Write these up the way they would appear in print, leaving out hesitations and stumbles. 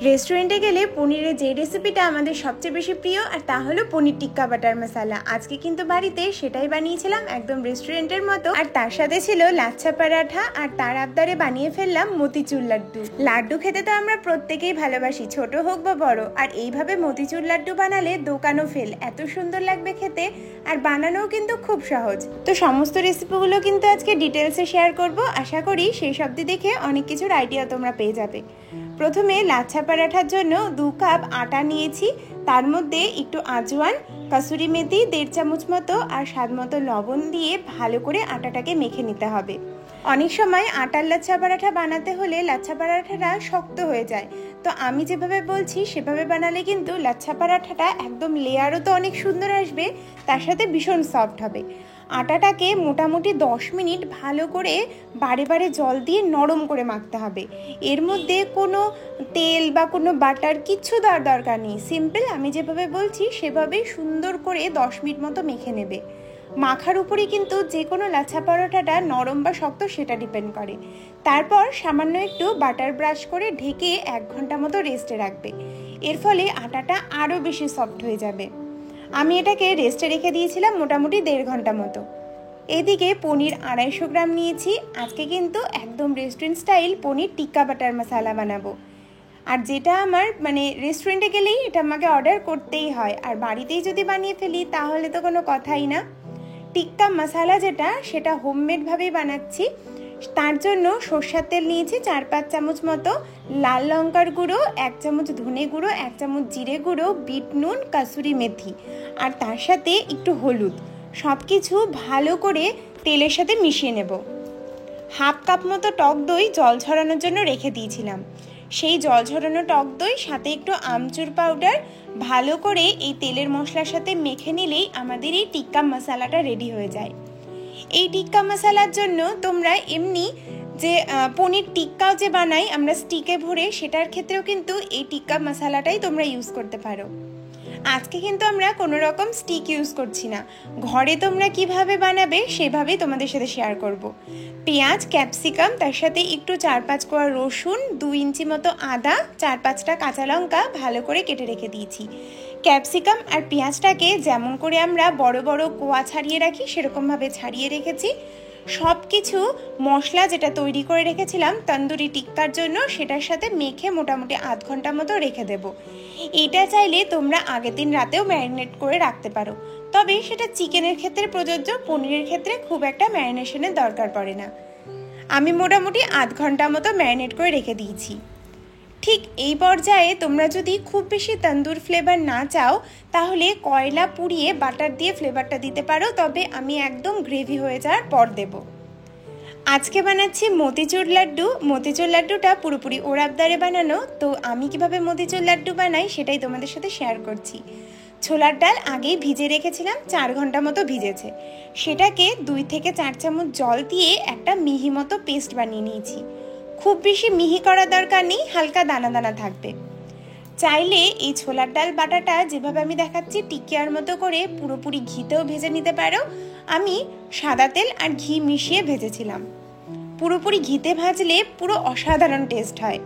রেস্টুরেন্টে গেলে পনিরের যে রেসিপিটা আমাদের সবচেয়ে বেশি প্রিয় আর তা হলো পনির টিক্কা বাটার মশালা। আজকে কিন্তু বাড়িতে সেটাই বানিয়েছিলাম একদম রেস্টুরেন্টের মতো। আর তার সাথে ছিল লাচ্ছা পরাঠা আর তার আবদারে বানিয়ে ফেললাম মতিচুর লাড্ডু। লাড্ডু খেতে তো আমরা প্রত্যেকেই ভালোবাসি, ছোট হোক বা বড়। আর এইভাবে মতিচুর লাড্ডু বানালে দোকানও ফেল, এত সুন্দর লাগবে খেতে। আর বানানোও কিন্তু খুব সহজ। তো সমস্ত রেসিপিগুলো কিন্তু আজকে ডিটেলসে শেয়ার করব। আশা করি সেই সব দেখে অনেক কিছুর আইডিয়া তোমরা পেয়ে যাবে। প্রথমে লাচ্ছা পরাঠার জন্য 2 কাপ আটা নিয়েছি। তার মধ্যে একটু আজওয়ান, কাসুরি মেথি 1.5 চামচ মতো আর স্বাদ মতো লবণ দিয়ে ভালো করে আটাটাকে মেখে নিতে হবে। অনেক সময় আটার লাচ্ছা পরাঠা বানাতে হলে লাচ্ছা পরাঠাটা শক্ত হয়ে যায়, তো আমি যেভাবে বলছি সেভাবে বানালে কিন্তু লাচ্ছা পরাঠাটা একদম লেয়ারও তো অনেক সুন্দর আসবে, তার সাথে ভীষণ সফট হবে। আটাটাকে মোটামুটি 10 মিনিট ভালো করে বারে বারে জল দিয়ে নরম করে মাখতে হবে। এর মধ্যে কোনো তেল বা কোনো বাটার কিচ্ছু দেওয়ার দরকার নেই। সিম্পল আমি যেভাবে বলছি সেভাবেই সুন্দর করে 10 মিনিট মতো মেখে নেবে। মাখার উপরেই কিন্তু যে কোনো লাচ্ছা পরোটাটা নরম বা শক্ত সেটা ডিপেন্ড করে। তারপর সামান্য একটু বাটার ব্রাশ করে ঢেকে 1 ঘন্টা মতো রেস্টে রাখবে। এর ফলে আটাটা আরও বেশি সফট হয়ে যাবে। আমি এটাকে রেস্টে রেখে দিয়েছিলাম মোটামুটি 1.5 ঘন্টা মতো। এদিকে পনির 250 গ্রাম নিয়েছি। আজকে কিন্তু একদম restaurant style paneer tikka butter মশালা বানাবো। আর যেটা আমার রেস্টুরেন্টে গেলেই এটা আমাকে অর্ডার করতেই হয়, আর বাড়িতেই যদি বানিয়ে ফেলি তাহলে তো কোনো কথাই না। টিক্কা মশালা সেটা হোমমেডভাবেই বানাচ্ছি। তার জন্য সরষের তেল নিয়েছি 4-5 চামচ মতো, লাল লঙ্কার গুঁড়ো 1 চামচ, ধনে গুঁড়ো 1 চামচ, জিরে গুঁড়ো, বিট নুন, কাসুরি মেথি আর তার সাথে একটু হলুদ, সব কিছু ভালো করে তেলের সাথে মিশিয়ে নেব। 1/2 কাপ মতো টক দই জল ঝরানোর জন্য রেখে দিয়েছিলাম। সেই জল ঝরানো টক দই সাথে একটু আমচুর পাউডার ভালো করে এই তেলের মশলার সাথে মেখে নিলেই আমাদের এই টিক্কা মশালাটা রেডি হয়ে যায়। এই টিক্কা মশালার জন্য তোমরা এমনি যে পনির টিক্কাও যে বানাই আমরা স্টিকে ভরে, সেটার ক্ষেত্রেও কিন্তু এই টিক্কা মশালাটাই তোমরা ইউজ করতে পারো। আজকে কিন্তু আমরা কোনো রকম স্টিক ইউজ করছি না, ঘরে তোমরা কিভাবে বানাবে সেভাবেই তোমাদের সাথে শেয়ার করব। পেঁয়াজ, ক্যাপসিকাম, তার সাথে একটু 4-5 কোয়া রসুন, 2 ইঞ্চি মতো আদা, 4-5টা কাঁচা লঙ্কা ভালো করে কেটে রেখে দিয়েছি। ক্যাপসিকাম আর পেঁয়াজটাকে যেমন করে আমরা বড় বড় কোয়া ছাড়িয়ে রাখি সেরকমভাবে ছাড়িয়ে রেখেছি। সব কিছু মশলা যেটা তৈরি করে রেখেছিলাম তন্দুরি টিক্কার জন্য সেটার সাথে মেখে মোটামুটি 1/2 ঘন্টা মতো রেখে দেব। এটা চাইলে তোমরা আগের দিন রাতেও ম্যারিনেট করে রাখতে পারো, তবে সেটা চিকেনের ক্ষেত্রে প্রযোজ্য, পনিরের ক্ষেত্রে খুব একটা ম্যারিনেশনের দরকার পড়ে না। আমি মোটামুটি 1/2 ঘন্টা মতো ম্যারিনেট করে রেখে দিয়েছি। ঠিক এই পর্যায়ে তোমরা যদি খুব বেশি তন্দুর ফ্লেভার না চাও তাহলে কয়লা পুড়িয়ে বাটার দিয়ে ফ্লেভারটা দিতে পারো, তবে আমি একদম গ্রেভি হয়ে যাওয়ার পর দেব। আজকে বানাচ্ছি মতিচুর লাড্ডু। মতিচুর লাড্ডুটা পুরোপুরি ওর আবদারে বানানো, তো আমি কিভাবে মতিচুর লাড্ডু বানাই সেটাই তোমাদের সাথে শেয়ার করছি। ছোলার ডাল আগেই ভিজে রেখেছিলাম, 4 ঘন্টা মতো ভিজেছে। সেটাকে 2 থেকে 4 চামচ জল দিয়ে একটা মিহি মতো পেস্ট বানিয়ে নিয়েছি। খুব বেশি মিহি করার দরকার নেই, হালকা দানা দানা থাকবে। চাইলে এই ছোলার ডাল বাটাটা যেভাবে আমি দেখাচ্ছি টিকিয়ার মতো করে পুরোপুরি ঘিতেও ভেজে নিতে পারো। আমি সাদা তেল আর ঘি মিশিয়ে ভেজেছিলাম। পুরোপুরি ঘিতে ভাজলে পুরো অসাধারণ টেস্ট হয়।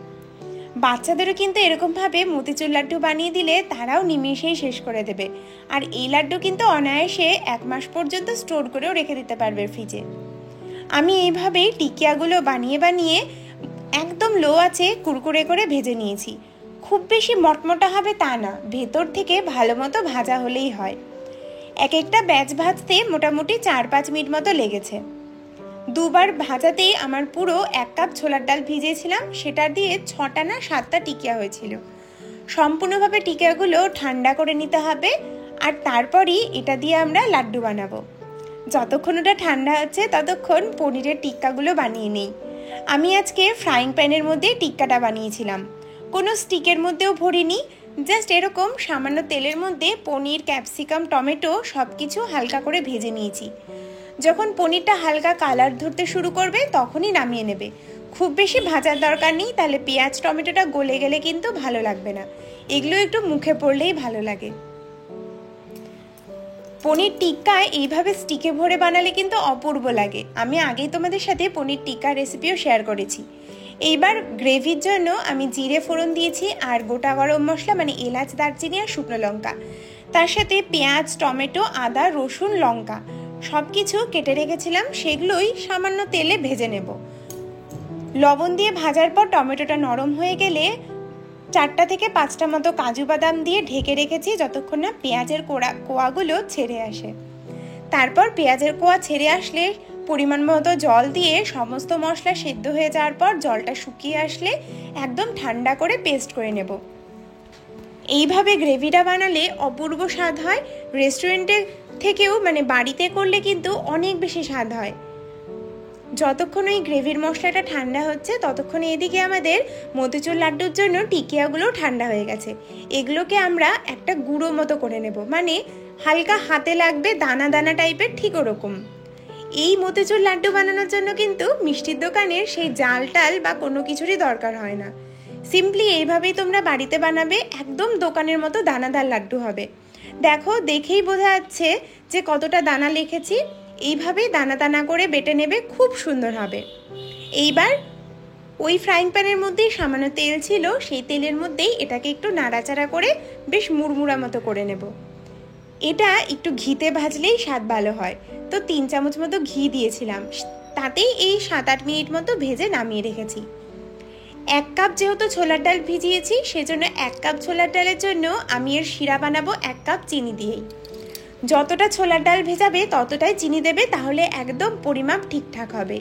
বাচ্চাদেরও কিন্তু এরকমভাবে মতিচুর লাড্ডু বানিয়ে দিলে তারাও নিমেষেই শেষ করে দেবে। আর এই লাড্ডু কিন্তু অনায়াসে 1 মাস পর্যন্ত স্টোর করেও রেখে দিতে পারবে ফ্রিজে। আমি এইভাবেই টিকিয়াগুলো বানিয়ে বানিয়ে একদম লো আঁচে কুরকুরে করে ভেজে নিয়েছি। খুব বেশি মটমটা হবে তা না, ভেতর থেকে ভালো মতো ভাজা হলেই হয়। এক একটা ব্যাচ ভাজতে মোটামুটি 4-5 মিনিট মতো লেগেছে। 2 বার ভাজাতেই আমার পুরো 1 কাপ ছোলার ডাল ভিজিয়েছিলাম, সেটা দিয়ে 6টা না 7টা টিকিয়া হয়েছিল। সম্পূর্ণভাবে টিকিয়াগুলো ঠান্ডা করে নিতে হবে, আর তারপরই এটা দিয়ে আমরা লাড্ডু বানাবো। যতক্ষণ ওটা ঠান্ডা হচ্ছে ততক্ষণ পনিরের টিক্কাগুলো বানিয়ে নেই। আমি আজকে ফ্রাইং প্যানের মধ্যে টিক্কাটা বানিয়েছিলাম, কোনো স্টিকের মধ্যেও ভরিনি। জাস্ট এরকম সামান্য তেলের মধ্যে পনির, ক্যাপসিকাম, টমেটো সব কিছু হালকা করে ভেজে নিয়েছি। যখন পনিরটা হালকা কালার ধরতে শুরু করবে তখনই নামিয়ে নেবে। খুব বেশি ভাজার দরকার নেই, তাহলে পেঁয়াজ টমেটোটা গলে গেলে কিন্তু ভালো লাগবে না। এগুলো একটু মুখে পড়লেই ভালো লাগে। পনির টিক্কা এইভাবে স্টিকে ভরে বানালে কিন্তু অপূর্ব লাগে। আমি আগেই তোমাদের সাথে পনির টিক্কা রেসিপিও শেয়ার করেছি। এইবার গ্রেভির জন্য আমি জিরে ফোড়ন দিয়েছি আর গোটা গরম মশলা মানে এলাচ, দারচিনি আর শুকনো লঙ্কা, তার সাথে পেঁয়াজ, টমেটো, আদা, রসুন, লঙ্কা সব কিছু কেটে রেখেছিলাম, সেগুলোই সামান্য তেলে ভেজে নেব। লবণ দিয়ে ভাজার পর টমেটোটা নরম হয়ে গেলে 4টা থেকে 5টা মতো কাজু বাদাম দিয়ে ঢেকে রেখেছি যতক্ষণ না পেঁয়াজের কোয়াগুলো ছেড়ে আসে। তারপর পেঁয়াজের কোয়া ছেড়ে আসলে পরিমাণ মতো জল দিয়ে সমস্ত মশলা সেদ্ধ হয়ে যাওয়ার পর জলটা শুকিয়ে আসলে একদম ঠান্ডা করে পেস্ট করে নেব। এইভাবে গ্রেভিটা বানালে অপূর্ব স্বাদ হয়। রেস্টুরেন্টের থেকেও মানে বাড়িতে করলে কিন্তু অনেক বেশি স্বাদ হয়। যতক্ষণ ওই গ্রেভির মশলাটা ঠান্ডা হচ্ছে ততক্ষণ এদিকে আমাদের মতিচুর লাড্ডুর জন্য টিকিয়াগুলো ঠান্ডা হয়ে গেছে। এগুলোকে আমরা একটা গুঁড়ো মতো করে নেব, মানে হালকা হাতে লাগবে, দানা দানা টাইপের, ঠিক ওরকম। এই মতিচুর লাড্ডু বানানোর জন্য কিন্তু মিষ্টির দোকানের সেই জাল টাল বা কোনো কিছুরই দরকার হয় না। সিম্পলি এইভাবেই তোমরা বাড়িতে বানাবে, একদম দোকানের মতো দানাদার লাড্ডু হবে। দেখো, দেখেই বোঝা যাচ্ছে যে কতটা দানা লিখেছি। এইভাবেই দানা দানা করে বেটে নেবে, খুব সুন্দর হবে। এইবার ওই ফ্রাইং প্যানের মধ্যেই সামান্য তেল ছিল, সেই তেলের মধ্যেই এটাকে একটু নাড়াচাড়া করে বেশ মুড়মুড়া মতো করে নেব। এটা একটু ঘিতে ভাজলেই স্বাদ ভালো হয়, তো 3 চামচ মতো ঘি দিয়েছিলাম, তাতেই এই 7-8 মিনিট মতো ভেজে নামিয়ে রেখেছি। 1 কাপ যেহেতু ছোলার ডাল ভিজিয়েছি, সেজন্য 1 কাপ ছোলার ডালের জন্য আমি এর শিরা বানাবো 1 কাপ চিনি দিয়েই। যতটা ছোলার ডাল ভেজাবে ততটাই চিনি দেবে, তাহলে একদম পরিমাপ ঠিকঠাক হবে।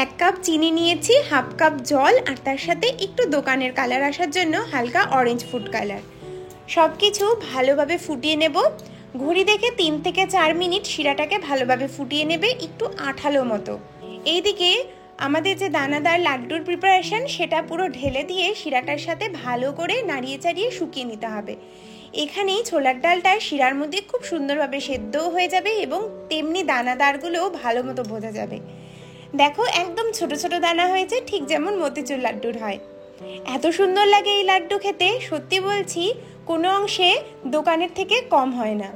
1 কাপ চিনি নিয়েছি, 1/2 কাপ জল, আর তার সাথে একটু দোকানের কালার আসার জন্য হালকা অরেঞ্জ ফুড কালার। সব কিছু ভালোভাবে ফুটিয়ে নেব। ঘড়ি দেখে 3 থেকে 4 মিনিট শিরাটাকে ভালোভাবে ফুটিয়ে নেবে, একটু আঠালো মতো। এইদিকে আমাদের যে দানাদার লাড্ডুর প্রিপারেশন, সেটা পুরো ঢেলে দিয়ে শিরাটার সাথে ভালো করে নাড়িয়ে চাড়িয়ে শুকিয়ে নিতে হবে। এখানেই ছোলার ডালটা শিরার মধ্যে খুব সুন্দরভাবে সেদ্ধও হয়ে যাবে এবং তেমনি দানাদারগুলোও ভালো মতো বোঝা যাবে। দেখো, একদম ছোট ছোট দানা হয়েছে, ঠিক যেমন মতিচুর লাড্ডুর হয়। এত সুন্দর লাগে এই লাড্ডু খেতে, সত্যি বলছি, কোনো অংশে দোকানের থেকে কম হয় না।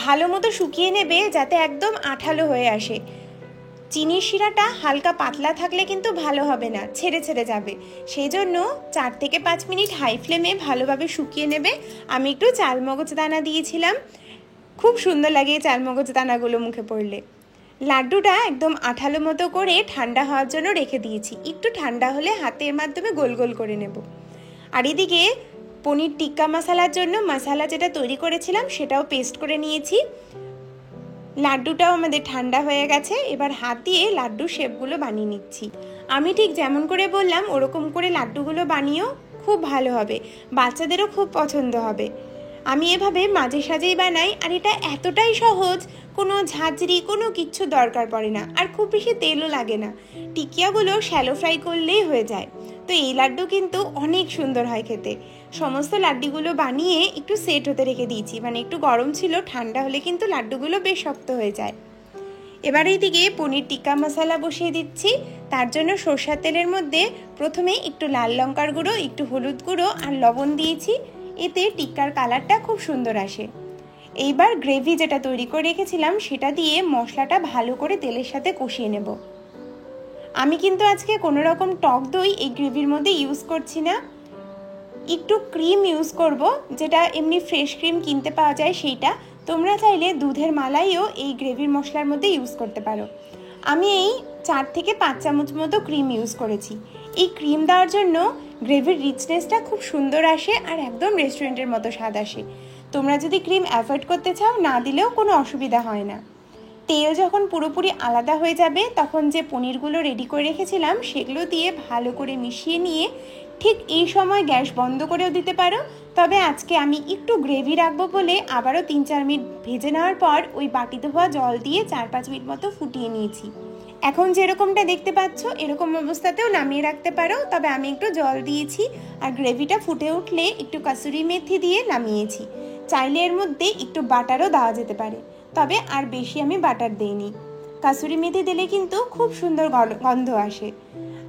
ভালো মতো শুকিয়ে নেবে যাতে একদম আঠালো হয়ে আসে। চিনির শিরাটা হালকা পাতলা থাকলে কিন্তু ভালো হবে না, ছেড়ে ছেড়ে যাবে। সেই জন্য 4 থেকে 5 মিনিট হাই ফ্লেমে ভালোভাবে শুকিয়ে নেবে। আমি একটু চালমগজ দানা দিয়েছিলাম, খুব সুন্দর লাগে এই চালমগজ দানাগুলো মুখে পড়লে। লাড্ডুটা একদম আঠালো মতো করে ঠান্ডা হওয়ার জন্য রেখে দিয়েছি। একটু ঠান্ডা হলে হাতের মাধ্যমে গোল গোল করে নেব। আর এদিকে পনির টিক্কা মশলার জন্য মশলা যেটা তৈরি করেছিলাম সেটাও পেস্ট করে নিয়েছি। লাড্ডুটাও আমাদের ঠান্ডা হয়ে গেছে। এবার হাত দিয়ে লাড্ডুর শেপগুলো বানিয়ে নিচ্ছি। আমি ঠিক যেমন করে বললাম ওরকম করে লাড্ডুগুলো বানিয়েও খুব ভালো হবে, বাচ্চাদেরও খুব পছন্দ হবে। আমি এভাবে মাঝে সাঝেই বানাই, আর এটা এতটাই সহজ, কোনো ঝাঁঝরি কোনো কিচ্ছু দরকার পড়ে না, আর খুব বেশি তেলও লাগে না। টিকিয়াগুলো শ্যালো ফ্রাই করলেই হয়ে যায়। তো এই লাড্ডু কিন্তু অনেক সুন্দর হয় খেতে। সমস্ত লাড্ডুগুলো বানিয়ে একটু সেট হতে রেখে দিয়েছি, মানে একটু গরম ছিল, ঠান্ডা হলে কিন্তু লাড্ডুগুলো বেশ শক্ত হয়ে যায়। এবার এইদিকে পনির টিক্কা মশলা বসিয়ে দিচ্ছি। তার জন্য সরষের তেলের মধ্যে প্রথমে একটু লাল লঙ্কার গুঁড়ো, একটু হলুদ গুঁড়ো আর লবণ দিয়েছি, এতে টিক্কার কালারটা খুব সুন্দর আসে। এইবার গ্রেভি যেটা তৈরি করে রেখেছিলাম সেটা দিয়ে মশলাটা ভালো করে তেলের সাথে কষিয়ে নেব। আমি কিন্তু আজকে কোনো রকম টক দই এই গ্রেভির মধ্যে ইউজ করছি না, একটু ক্রিম ইউজ করব, যেটা এমনি ফ্রেশ ক্রিম কিনতে পাওয়া যায় সেইটা। তোমরা চাইলে দুধের মালাইও এই গ্রেভির মশলার মধ্যে ইউজ করতে পারো। আমি এই 4 থেকে 5 চামচ মতো ক্রিম ইউজ করেছি। এই ক্রিম দেওয়ার জন্য গ্রেভির রিচনেসটা খুব সুন্দর আসে আর একদম রেস্টুরেন্টের মতো স্বাদ আসে। তোমরা যদি ক্রিম অ্যাভয়েড করতে চাও না দিলেও কোনো অসুবিধা হয় না। তেল যখন পুরোপুরি আলাদা হয়ে যাবে তখন যে পনিরগুলো রেডি করে রেখেছিলাম সেগুলো দিয়ে ভালো করে মিশিয়ে নিয়ে ঠিক এই সময় গ্যাস বন্ধ করেও দিতে পারো। তবে আজকে আমি একটু গ্রেভি রাখবো বলে আবারও 3-4 মিনিট ভেজে নেওয়ার পর ওই বাটি ধোয়া জল দিয়ে 4-5 মিনিট মতো ফুটিয়ে নিয়েছি। এখন যেরকমটা দেখতে পাচ্ছ এরকম অবস্থাতেও নামিয়ে রাখতে পারো, তবে আমি একটু জল দিয়েছি আর গ্রেভিটা ফুটে উঠলে একটু কাসুরি মেথি দিয়ে নামিয়েছি। চাইলে এর মধ্যে একটু বাটারও দেওয়া যেতে পারে, তবে আর বেশি আমি বাটার দিইনি। কাসুরি মেথি দিলে কিন্তু খুব সুন্দর গন্ধ আসে।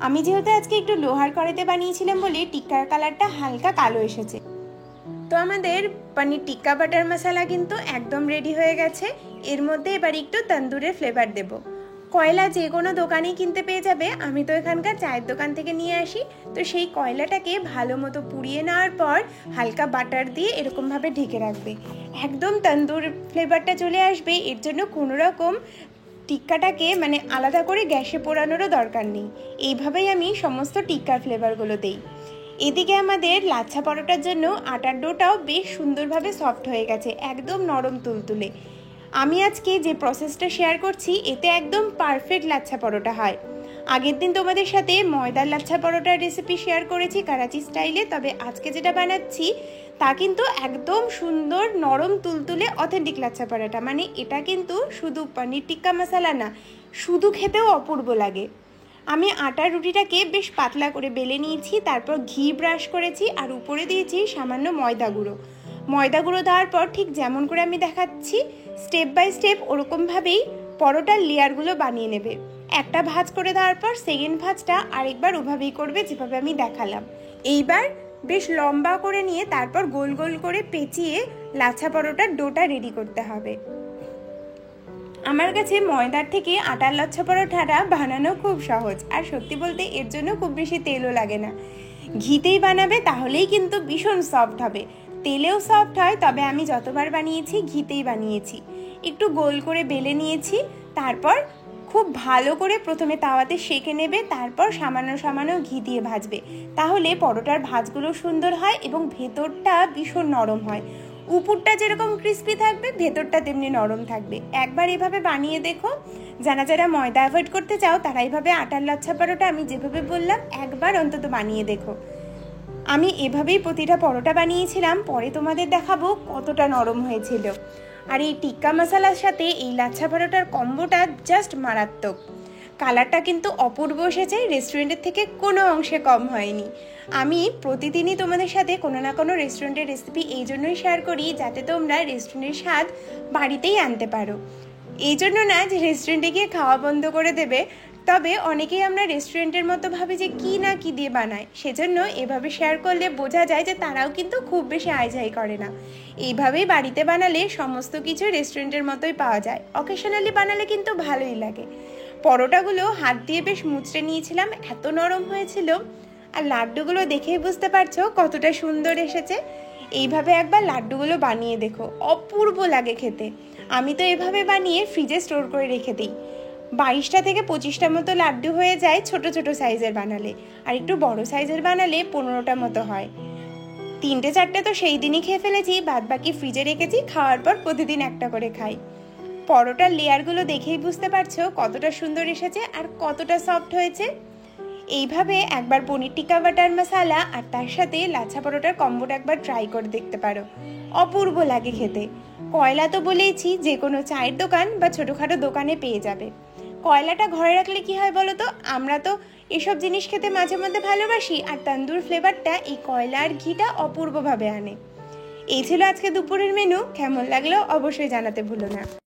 আমি যেহেতু আজকে একটু লোহার কড়াইতে বানিয়েছিলাম বলে টিক্কার কালারটা হালকা কালো এসেছে। তো আমাদের পনির টিক্কা বাটার মশলা কিন্তু একদম রেডি হয়ে গেছে। এর মধ্যে এবার একটু তন্দুরের ফ্লেভার দেব। কয়লা যে কোনো দোকানেই কিনতে পেয়ে যাবে, আমি তো এখানকার চায়ের দোকান থেকে নিয়ে আসি। তো সেই কয়লাটাকে ভালো মতো পুড়িয়ে নেওয়ার পর হালকা বাটার দিয়ে এরকমভাবে ঢেকে রাখবে, একদম তন্দুর ফ্লেভারটা চলে আসবে। এর জন্য কোনো রকম টিক্কাটাকে মানে আলাদা করে গ্যাসে পোড়ানোরও দরকার নেই। এইভাবেই আমি সমস্ত টিক্কার ফ্লেভারগুলো দিই। এদিকে আমাদের লাচ্ছা পরোটার জন্য আটার ডোটাও বেশ সুন্দরভাবে সফট হয়ে গেছে, একদম নরম তুলতুলে। আমি আজকে যে প্রসেসটা শেয়ার করছি এতে একদম পারফেক্ট লাচ্ছা পরোটা হয়। আগের দিন তোমাদের সাথে ময়দার লাচ্ছা পরোটার রেসিপি শেয়ার করেছি করাচি স্টাইলে, তবে আজকে যেটা বানাচ্ছি তা কিন্তু একদম সুন্দর নরম তুলতুলে অথেন্টিক লাচ্ছা পরোটা। মানে এটা কিন্তু শুধু পনির টিক্কা মশলা না, শুধু খেতেও অপূর্ব লাগে। আমি আটার রুটিটাকে বেশ পাতলা করে বেলে নিয়েছি, তারপর ঘি ব্রাশ করেছি আর উপরে দিয়েছি সামান্য ময়দা গুঁড়ো। ময়দা গুঁড়ো দেওয়ার পর ঠিক যেমন করে আমি দেখাচ্ছি স্টেপ বাই স্টেপ ওরকমভাবেই পরোটার লেয়ারগুলো বানিয়ে নেবে। একটা ভাঁজ করে দেওয়ার পর সেকেন্ড ভাঁজটা আরেকবার ওভাবেই করবে যেভাবে আমি দেখালাম। এইবার বেশ লম্বা করে নিয়ে তারপর গোল গোল করে পেঁচিয়ে লাচ্ছা পরোটার ডোটা রেডি করতে হবে। আমার কাছে ময়দার থেকে আটার লাচ্ছা পরোটাটা বানানো খুব সহজ, আর সত্যি বলতে এর জন্য খুব বেশি তেলও লাগে না। ঘিতেই বানাবে তাহলেই কিন্তু ভীষণ সফট হবে, তেলেও সফট হয়, তবে আমি যতবার বানিয়েছি ঘিতেই বানিয়েছি। একটু গোল করে বেলে নিয়েছি, তারপর খুব ভালো করে প্রথমে তাওয়াতে সেঁকে নেবে, তারপর সামান্য সামান্য ঘি দিয়ে ভাজবে। তাহলে পরোটার ভাজগুলো সুন্দর হয় এবং ভেতরটা ভীষণ নরম হয়। উপরটা যেরকম ক্রিস্পি থাকবে ভেতরটা তেমনি নরম থাকবে। একবার এভাবে বানিয়ে দেখো। যারা ময়দা অ্যাভয়েড করতে চাও তারা এইভাবে আটার লাচ্ছা পরোটা আমি যেভাবে বললাম একবার অন্তত বানিয়ে দেখো। আমি এভাবেই প্রতিটা পরোটা বানিয়েছিলাম, পরে তোমাদের দেখাবো কতটা নরম হয়েছিল। আর এই টিক্কা মশলার সাথে এই লাচ্ছা পরোটার কম্বোটা জাস্ট মারাত্মক। কালারটা কিন্তু অপূর্ব এসেছে, রেস্টুরেন্টের থেকে কোনো অংশে কম হয়নি। আমি প্রতিদিনই তোমাদের সাথে কোনো না কোনো রেস্টুরেন্টের রেসিপি এই জন্যই শেয়ার করি যাতে তোমরা রেস্টুরেন্টের স্বাদ বাড়িতেই আনতে পারো। এই জন্য না যে রেস্টুরেন্টে গিয়ে খাওয়া বন্ধ করে দেবে, তবে অনেকেই আমরা রেস্টুরেন্টের মতো ভাবি যে কী না কী দিয়ে বানায়, সেজন্য এভাবে শেয়ার করলে বোঝা যায় যে তারাও কিন্তু খুব বেশি আয়ঝাই করে না। এইভাবেই বাড়িতে বানালে সমস্ত কিছু রেস্টুরেন্টের মতোই পাওয়া যায়। অকেশনালি বানালে কিন্তু ভালোই লাগে। পরোটাগুলো হাত দিয়ে বেশ মুচড়ে নিয়েছিলাম, এত নরম হয়েছিল। আর লাড্ডুগুলো দেখেই বুঝতে পারছো কতটা সুন্দর এসেছে। এইভাবে একবার লাড্ডুগুলো বানিয়ে দেখো, অপূর্ব লাগে খেতে। আমি তো এভাবে বানিয়ে ফ্রিজে স্টোর করে রেখে দিই। 22টা থেকে 25টা মতো লাড্ডু হয়ে যায় ছোট ছোট সাইজের বানালে, আর একটু বড় সাইজের বানালে 15টা মতো হয়। 3-4টে তো সেই দিনই খেয়ে ফেলেছি, বাদ বাকি ফ্রিজে রেখেছি, খাওয়ার পর প্রতিদিন একটা করে খাই। পরোটার লেয়ারগুলো দেখেই বুঝতে পারছো কতটা সুন্দর এসেছে আর কতটা সফট হয়েছে। এইভাবে একবার পনির টিক্কা বাটার মশলা আর তার সাথে লাচ্ছা পরোটার কম্বোটা একবার ট্রাই করে দেখতে পারো, অপূর্ব লাগে খেতে। কয়লা তো বলেইছি যে কোনো চায়ের দোকান বা ছোটোখাটো দোকানে পেয়ে যাবে। কয়লাটা ঘরে রাখলে কি হয় বলো তো, আমরা তো এসব জিনিস খেতে মাঝে মধ্যে ভালোবাসি, আর তন্দুর ফ্লেভারটা এই কয়লা আর ঘিটা অপূর্বভাবে আনে। এই ছিল আজকে দুপুরের মেনু। কেমন লাগলো অবশ্যই জানাতে ভুলো না।